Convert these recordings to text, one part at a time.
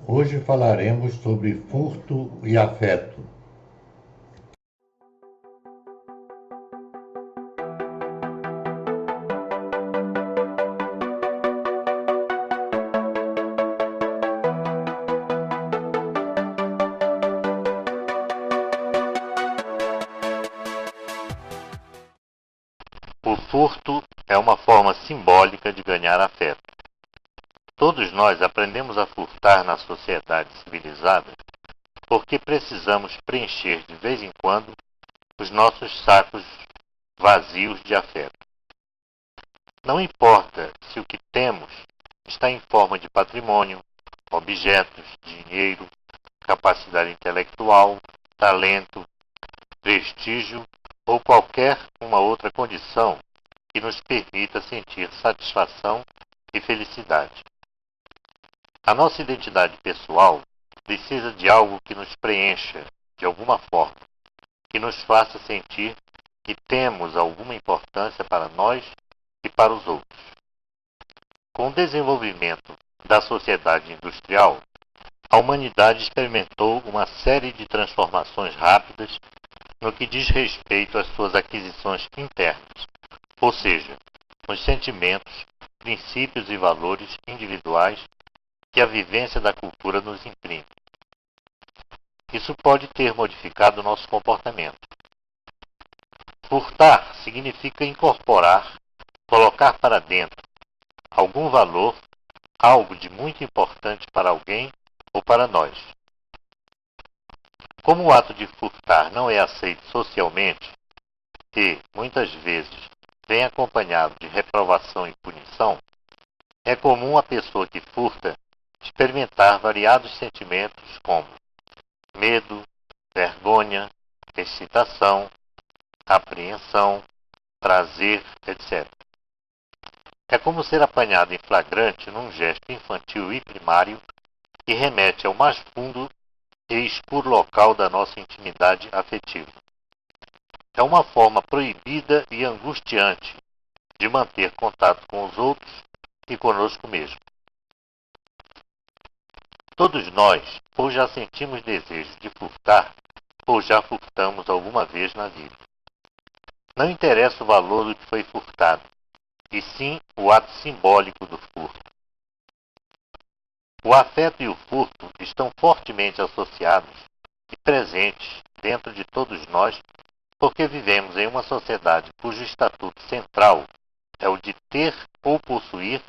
Hoje falaremos sobre furto e afeto. O furto é uma forma simbólica de ganhar afeto. Todos nós aprendemos a furtar na sociedade civilizada porque precisamos preencher de vez em quando os nossos sacos vazios de afeto. Não importa se o que temos está em forma de patrimônio, objetos, dinheiro, capacidade intelectual, talento, prestígio ou qualquer uma outra condição que nos permita sentir satisfação e felicidade. A nossa identidade pessoal precisa de algo que nos preencha de alguma forma, que nos faça sentir que temos alguma importância para nós e para os outros. Com o desenvolvimento da sociedade industrial, a humanidade experimentou uma série de transformações rápidas no que diz respeito às suas aquisições internas, ou seja, nos sentimentos, princípios e valores individuais que a vivência da cultura nos imprime. Isso pode ter modificado nosso comportamento. Furtar significa incorporar, colocar para dentro algum valor, algo de muito importante para alguém ou para nós. Como o ato de furtar não é aceito socialmente e, muitas vezes, vem acompanhado de reprovação e punição, é comum a pessoa que furta experimentar variados sentimentos como medo, vergonha, excitação, apreensão, prazer, etc. É como ser apanhado em flagrante num gesto infantil e primário que remete ao mais fundo e escuro local da nossa intimidade afetiva. É uma forma proibida e angustiante de manter contato com os outros e conosco mesmo. Todos nós ou já sentimos desejo de furtar ou já furtamos alguma vez na vida. Não interessa o valor do que foi furtado, e sim o ato simbólico do furto. O afeto e o furto estão fortemente associados e presentes dentro de todos nós porque vivemos em uma sociedade cujo estatuto central é o de ter ou possuir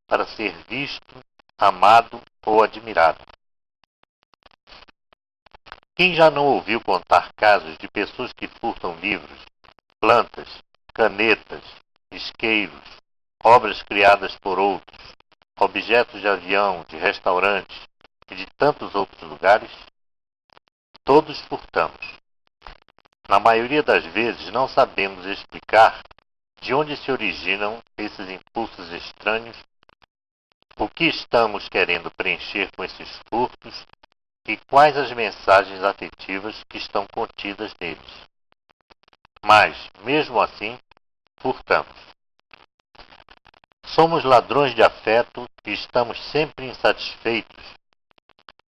para ser visto, amado ou admirado. Quem já não ouviu contar casos de pessoas que furtam livros, plantas, canetas, isqueiros, obras criadas por outros, objetos de avião, de restaurantes e de tantos outros lugares? Todos furtamos. Na maioria das vezes não sabemos explicar de onde se originam esses impulsos estranhos, o que estamos querendo preencher com esses furtos e quais as mensagens afetivas que estão contidas neles. Mas, mesmo assim, furtamos. Somos ladrões de afeto e estamos sempre insatisfeitos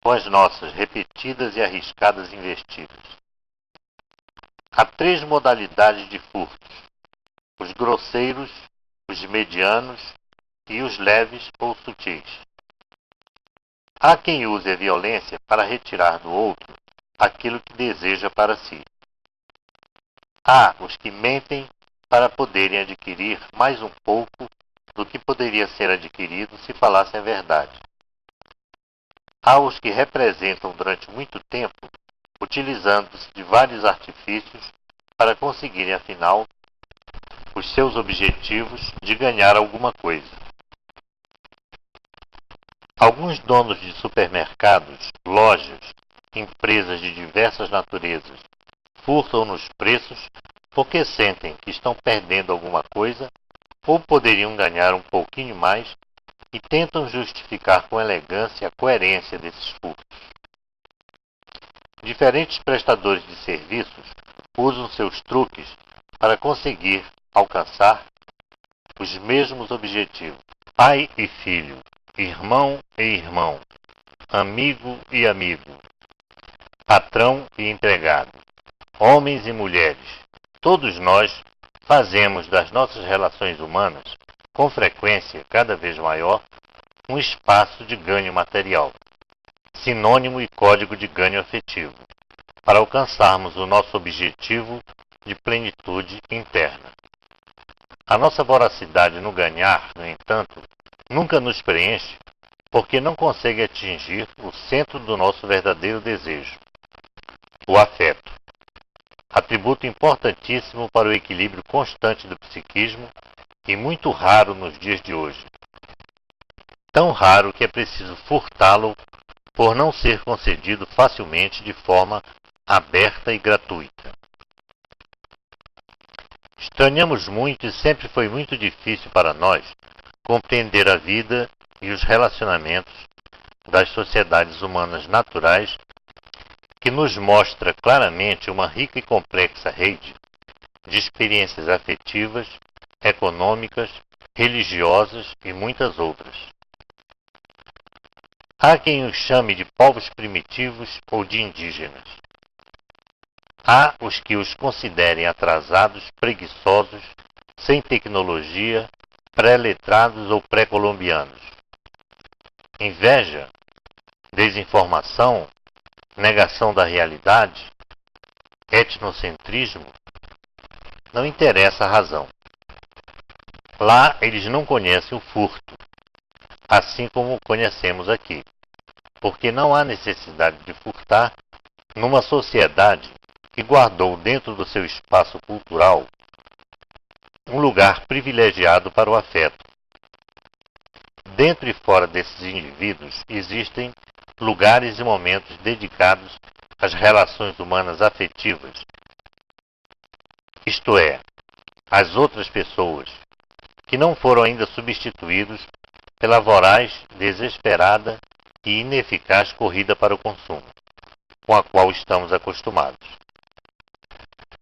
com as nossas repetidas e arriscadas investidas. Há 3 modalidades de furtos: os grosseiros, os medianos e os leves ou sutis. Há quem use a violência para retirar do outro aquilo que deseja para si. Há os que mentem para poderem adquirir mais um pouco do que poderia ser adquirido se falassem a verdade. Há os que representam durante muito tempo, utilizando-se de vários artifícios para conseguirem, afinal, os seus objetivos de ganhar alguma coisa. Alguns donos de supermercados, lojas, empresas de diversas naturezas furtam nos preços porque sentem que estão perdendo alguma coisa ou poderiam ganhar um pouquinho mais e tentam justificar com elegância a coerência desses furtos. Diferentes prestadores de serviços usam seus truques para conseguir alcançar os mesmos objetivos. Pai e filho, irmão e irmão, amigo e amigo, patrão e empregado, homens e mulheres, todos nós fazemos das nossas relações humanas, com frequência cada vez maior, um espaço de ganho material, sinônimo e código de ganho afetivo, para alcançarmos o nosso objetivo de plenitude interna. A nossa voracidade no ganhar, no entanto, nunca nos preenche porque não consegue atingir o centro do nosso verdadeiro desejo, o afeto, atributo importantíssimo para o equilíbrio constante do psiquismo e muito raro nos dias de hoje. Tão raro que é preciso furtá-lo por não ser concedido facilmente de forma aberta e gratuita. Estranhamos muito e sempre foi muito difícil para nós compreender a vida e os relacionamentos das sociedades humanas naturais, que nos mostra claramente uma rica e complexa rede de experiências afetivas, econômicas, religiosas e muitas outras. Há quem os chame de povos primitivos ou de indígenas. Há os que os considerem atrasados, preguiçosos, sem tecnologia, pré-letrados ou pré-colombianos. Inveja, desinformação, negação da realidade, etnocentrismo, não interessa a razão. Lá eles não conhecem o furto, assim como o conhecemos aqui, porque não há necessidade de furtar numa sociedade que guardou dentro do seu espaço cultural um lugar privilegiado para o afeto. Dentro e fora desses indivíduos existem lugares e momentos dedicados às relações humanas afetivas, isto é, às outras pessoas, que não foram ainda substituídos pela voraz, desesperada e ineficaz corrida para o consumo, com a qual estamos acostumados.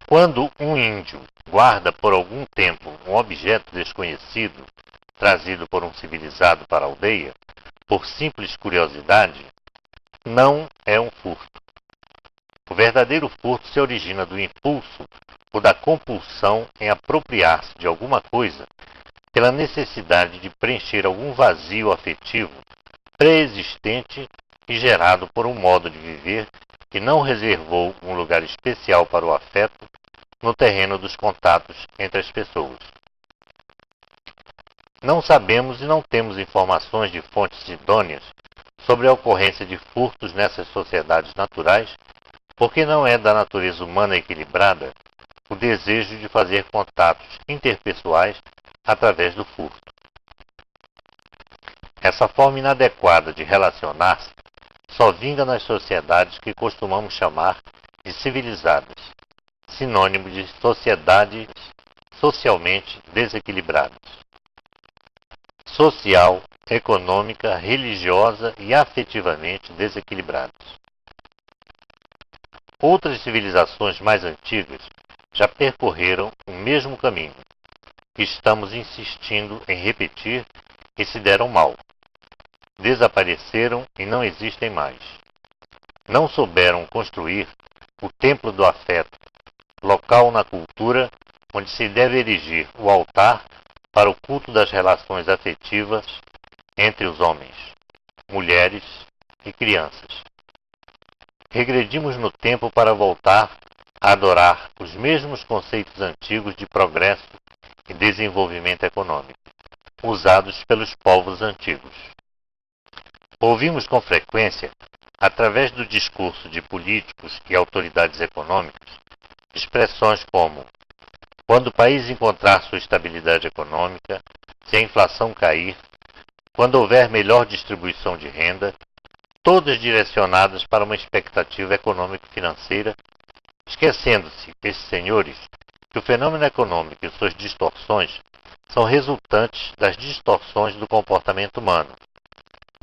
Quando um índio guarda por algum tempo um objeto desconhecido, trazido por um civilizado para a aldeia, por simples curiosidade, não é um furto. O verdadeiro furto se origina do impulso ou da compulsão em apropriar-se de alguma coisa pela necessidade de preencher algum vazio afetivo pré-existente e gerado por um modo de viver que não reservou um lugar especial para o afeto no terreno dos contatos entre as pessoas. Não sabemos e não temos informações de fontes idôneas sobre a ocorrência de furtos nessas sociedades naturais, porque não é da natureza humana equilibrada o desejo de fazer contatos interpessoais através do furto. Essa forma inadequada de relacionar-se só vinga nas sociedades que costumamos chamar de civilizadas, sinônimo de sociedades socialmente desequilibradas. Social, econômica, religiosa e afetivamente desequilibradas. Outras civilizações mais antigas já percorreram o mesmo caminho, que estamos insistindo em repetir e se deram mal. Desapareceram e não existem mais. Não souberam construir o templo do afeto, local na cultura onde se deve erigir o altar para o culto das relações afetivas entre os homens, mulheres e crianças. Regredimos no tempo para voltar a adorar os mesmos conceitos antigos de progresso e desenvolvimento econômico, usados pelos povos antigos. Ouvimos com frequência, através do discurso de políticos e autoridades econômicas, expressões como: quando o país encontrar sua estabilidade econômica, se a inflação cair, quando houver melhor distribuição de renda, todas direcionadas para uma expectativa econômico-financeira, esquecendo-se, esses senhores, que o fenômeno econômico e suas distorções são resultantes das distorções do comportamento humano,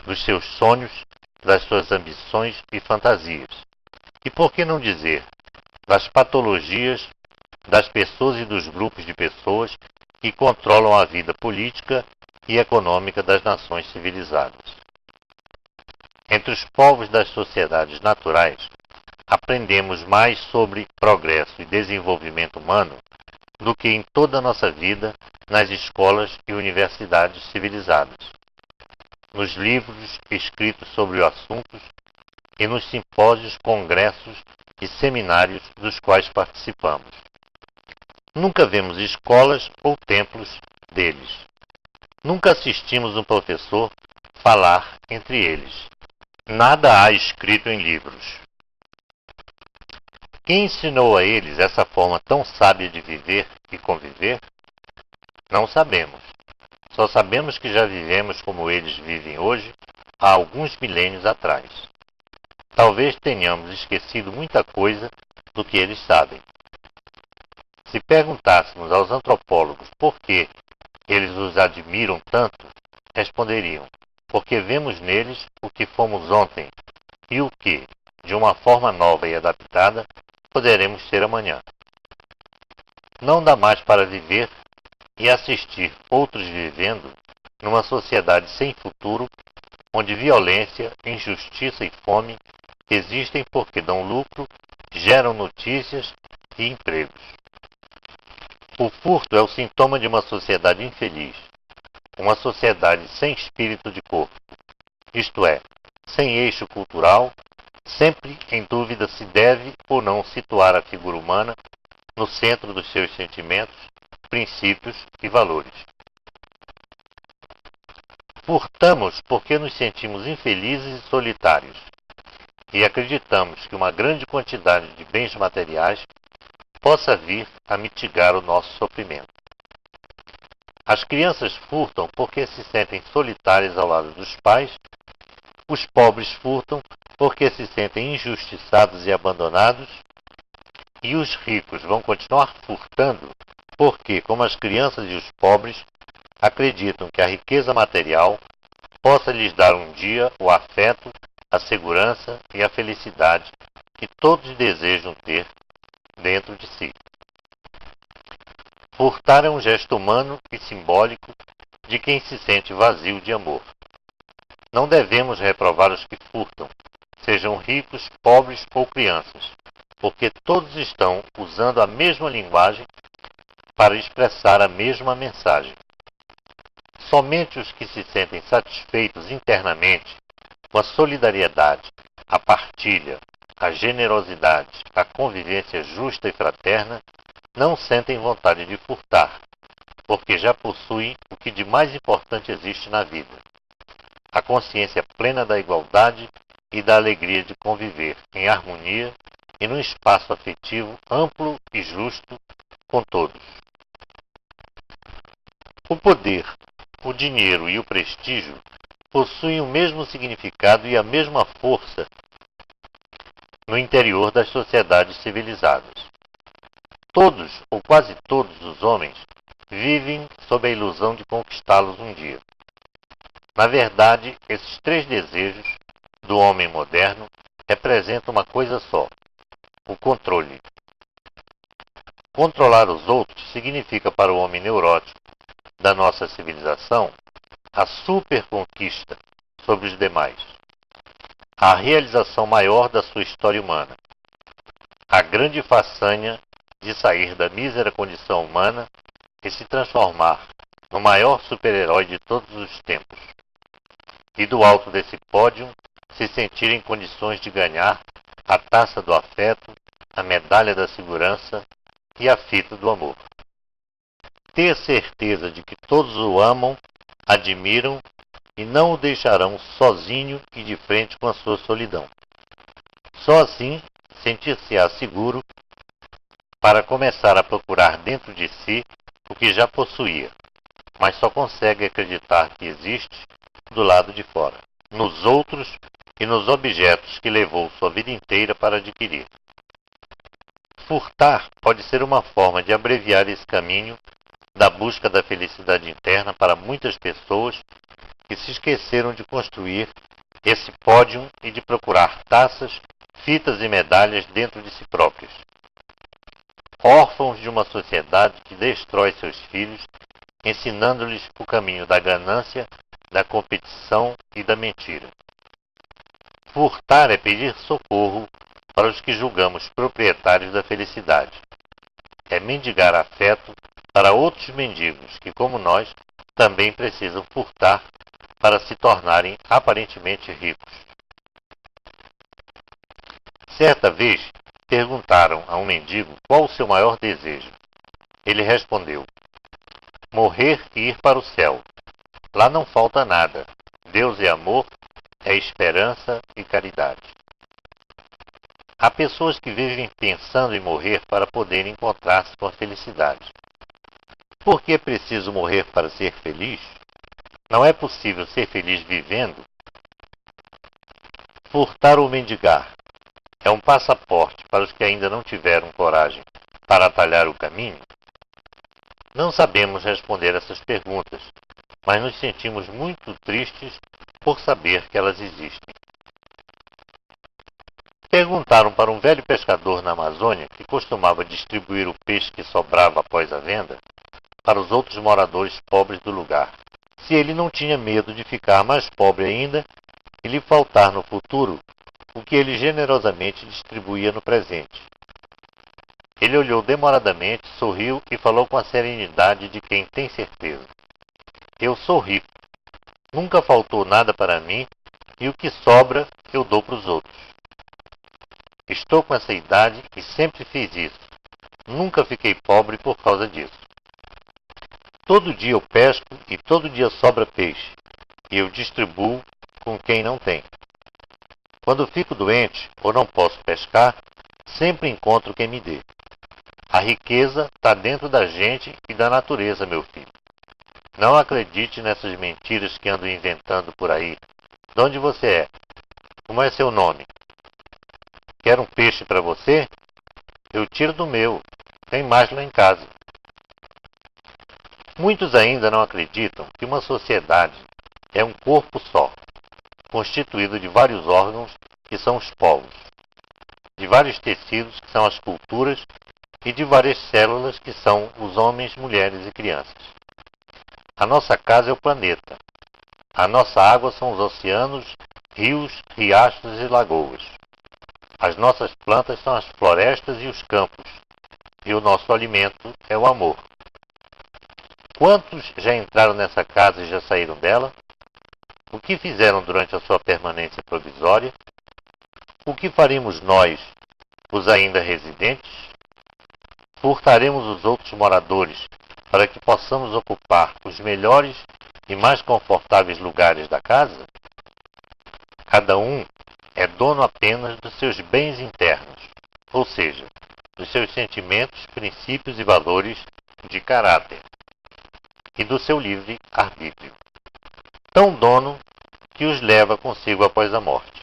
dos seus sonhos, das suas ambições e fantasias, e por que não dizer, das patologias das pessoas e dos grupos de pessoas que controlam a vida política e econômica das nações civilizadas. Entre os povos das sociedades naturais, aprendemos mais sobre progresso e desenvolvimento humano do que em toda a nossa vida nas escolas e universidades civilizadas, nos livros escritos sobre o assunto e nos simpósios, congressos e seminários dos quais participamos. Nunca vemos escolas ou templos deles. Nunca assistimos um professor falar entre eles. Nada há escrito em livros. Quem ensinou a eles essa forma tão sábia de viver e conviver? Não sabemos. Só sabemos que já vivemos como eles vivem hoje, há alguns milênios atrás. Talvez tenhamos esquecido muita coisa do que eles sabem. Se perguntássemos aos antropólogos por que eles os admiram tanto, responderiam: porque vemos neles o que fomos ontem e o que, de uma forma nova e adaptada, poderemos ser amanhã. Não dá mais para viver e assistir outros vivendo numa sociedade sem futuro, onde violência, injustiça e fome existem porque dão lucro, geram notícias e empregos. O furto é o sintoma de uma sociedade infeliz, uma sociedade sem espírito de corpo, isto é, sem eixo cultural, sempre em dúvida se deve ou não situar a figura humana no centro dos seus sentimentos, princípios e valores. Furtamos porque nos sentimos infelizes e solitários, e acreditamos que uma grande quantidade de bens materiais possa vir a mitigar o nosso sofrimento. As crianças furtam porque se sentem solitárias ao lado dos pais, os pobres furtam porque se sentem injustiçados e abandonados, e os ricos vão continuar furtando porque, como as crianças e os pobres, acreditam que a riqueza material possa lhes dar um dia o afeto, a segurança e a felicidade que todos desejam ter dentro de si. Furtar é um gesto humano e simbólico de quem se sente vazio de amor. Não devemos reprovar os que furtam, sejam ricos, pobres ou crianças, porque todos estão usando a mesma linguagem para expressar a mesma mensagem. Somente os que se sentem satisfeitos internamente com a solidariedade, a partilha, a generosidade, a convivência justa e fraterna, não sentem vontade de furtar, porque já possuem o que de mais importante existe na vida: a consciência plena da igualdade e da alegria de conviver em harmonia e num espaço afetivo amplo e justo com todos. O poder, o dinheiro e o prestígio possuem o mesmo significado e a mesma força no interior das sociedades civilizadas. Todos, ou quase todos os homens, vivem sob a ilusão de conquistá-los um dia. Na verdade, esses três desejos do homem moderno representam uma coisa só: o controle. Controlar os outros significa para o homem neurótico da nossa civilização a superconquista sobre os demais, a realização maior da sua história humana, a grande façanha de sair da mísera condição humana e se transformar no maior super-herói de todos os tempos, e do alto desse pódio se sentir em condições de ganhar a taça do afeto, a medalha da segurança e a fita do amor. Ter certeza de que todos o amam, admiram e não o deixarão sozinho e de frente com a sua solidão. Só assim sentir-se-á seguro para começar a procurar dentro de si o que já possuía, mas só consegue acreditar que existe do lado de fora, nos outros e nos objetos que levou sua vida inteira para adquirir. Furtar pode ser uma forma de abreviar esse caminho da busca da felicidade interna para muitas pessoas que se esqueceram de construir esse pódio e de procurar taças, fitas e medalhas dentro de si próprios. Órfãos de uma sociedade que destrói seus filhos, ensinando-lhes o caminho da ganância, da competição e da mentira. Furtar é pedir socorro para os que julgamos proprietários da felicidade. É mendigar afeto para outros mendigos que, como nós, também precisam furtar para se tornarem aparentemente ricos. Certa vez, perguntaram a um mendigo qual o seu maior desejo. Ele respondeu: morrer e ir para o céu. Lá não falta nada. Deus é amor, é esperança e caridade. Há pessoas que vivem pensando em morrer para poderem encontrar-se com a felicidade. Por que é preciso morrer para ser feliz? Não é possível ser feliz vivendo? Furtar ou mendigar é um passaporte para os que ainda não tiveram coragem para atalhar o caminho? Não sabemos responder essas perguntas, mas nos sentimos muito tristes por saber que elas existem. Perguntaram para um velho pescador na Amazônia, que costumava distribuir o peixe que sobrava após a venda, para os outros moradores pobres do lugar, se ele não tinha medo de ficar mais pobre ainda e lhe faltar no futuro o que ele generosamente distribuía no presente. Ele olhou demoradamente, sorriu e falou com a serenidade de quem tem certeza: eu sou rico, nunca faltou nada para mim e o que sobra eu dou para os outros. Estou com essa idade e sempre fiz isso. Nunca fiquei pobre por causa disso. Todo dia eu pesco e todo dia sobra peixe, e eu distribuo com quem não tem. Quando fico doente ou não posso pescar, sempre encontro quem me dê. A riqueza está dentro da gente e da natureza, meu filho. Não acredite nessas mentiras que ando inventando por aí. De onde você é? Como é seu nome? Quer um peixe para você? Eu tiro do meu. Tem mais lá em casa. Muitos ainda não acreditam que uma sociedade é um corpo só, constituído de vários órgãos, que são os povos, de vários tecidos, que são as culturas, e de várias células, que são os homens, mulheres e crianças. A nossa casa é o planeta. A nossa água são os oceanos, rios, riachos e lagoas. As nossas plantas são as florestas e os campos. E o nosso alimento é o amor. Quantos já entraram nessa casa e já saíram dela? O que fizeram durante a sua permanência provisória? O que faremos nós, os ainda residentes? Furtaremos os outros moradores para que possamos ocupar os melhores e mais confortáveis lugares da casa? Cada um é dono apenas dos seus bens internos, ou seja, dos seus sentimentos, princípios e valores de caráter, e do seu livre arbítrio, tão dono que os leva consigo após a morte.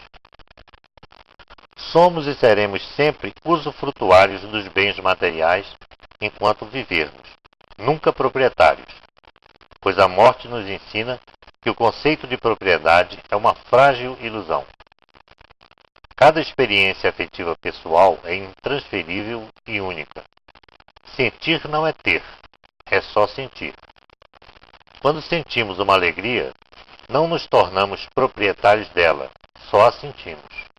Somos e seremos sempre usufrutuários dos bens materiais enquanto vivermos, nunca proprietários, pois a morte nos ensina que o conceito de propriedade é uma frágil ilusão. Cada experiência afetiva pessoal é intransferível e única. Sentir não é ter, é só sentir. Quando sentimos uma alegria, não nos tornamos proprietários dela, só a sentimos.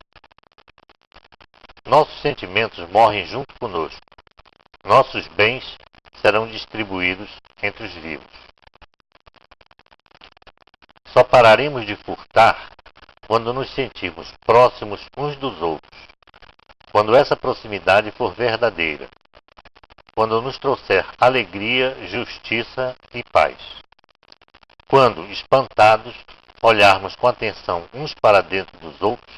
Nossos sentimentos morrem junto conosco. Nossos bens serão distribuídos entre os vivos. Só pararemos de furtar quando nos sentirmos próximos uns dos outros, quando essa proximidade for verdadeira, quando nos trouxer alegria, justiça e paz. Quando, espantados, olharmos com atenção uns para dentro dos outros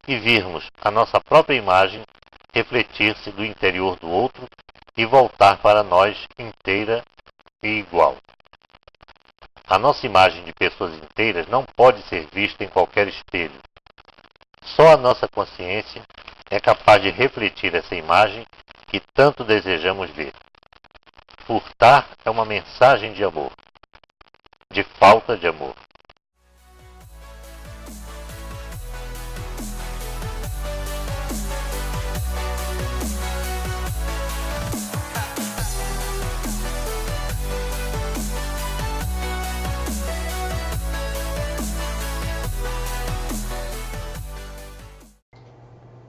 e virmos a nossa própria imagem refletir-se do interior do outro e voltar para nós inteira e igual. A nossa imagem de pessoas inteiras não pode ser vista em qualquer espelho. Só a nossa consciência é capaz de refletir essa imagem que tanto desejamos ver. Furtar é uma mensagem de amor, de falta de amor.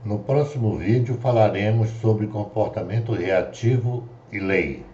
No próximo vídeo falaremos sobre comportamento reativo e lei.